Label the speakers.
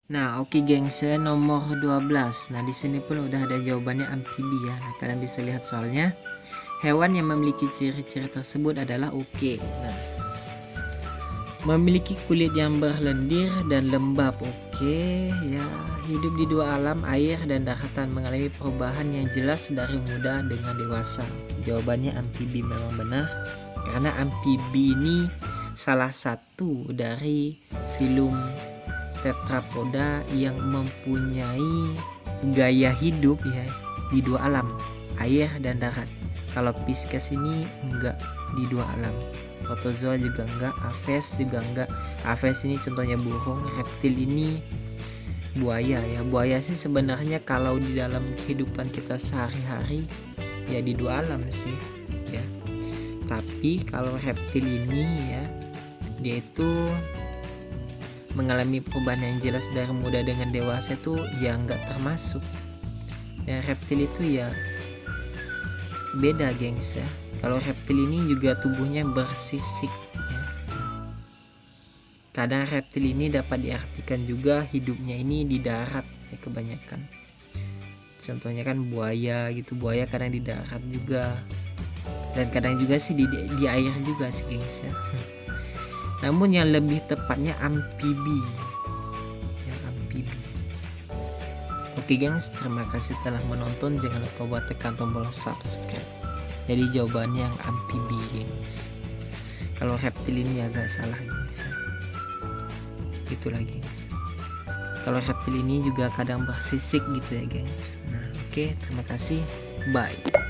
Speaker 1: Nah, oke gengs, nomor 12. Nah, di sini pun udah ada jawabannya amfibi ya. Nah, kalian bisa lihat soalnya hewan yang memiliki ciri-ciri tersebut adalah oke. Nah, memiliki kulit yang berlendir dan lembab. Oke, ya, hidup di dua alam, air dan daratan, mengalami perubahan yang jelas dari muda dengan dewasa. Jawabannya amfibi memang benar, karena amfibi ini salah satu dari filum tetrapoda yang mempunyai gaya hidup ya di dua alam, air dan darat. Kalau Pisces ini enggak di dua alam, protozoa juga enggak, Aves juga enggak. Aves ini contohnya burung, reptil ini buaya ya. Buaya sih sebenarnya kalau di dalam kehidupan kita sehari-hari ya di dua alam sih ya. Tapi kalau reptil ini ya, dia itu mengalami perubahan yang jelas dari muda dengan dewasa itu ya nggak termasuk. Dan reptil itu ya beda gengs ya. Kalau reptil ini juga tubuhnya bersisik ya. Kadang reptil ini dapat diartikan juga hidupnya ini di darat ya kebanyakan. Contohnya kan buaya gitu, buaya kadang di darat juga. Dan kadang juga sih di air juga sih gengs ya. Namun yang lebih tepatnya amfibi ya, amfibi. Oke gengs, terima kasih telah menonton. Jangan lupa buat tekan tombol subscribe. Jadi jawabannya yang amfibi gengs. Kalau reptil ini agak salah gengs ya. Itulah gengs. Kalau reptil ini juga kadang bersisik gitu ya gengs. Nah oke, terima kasih, bye.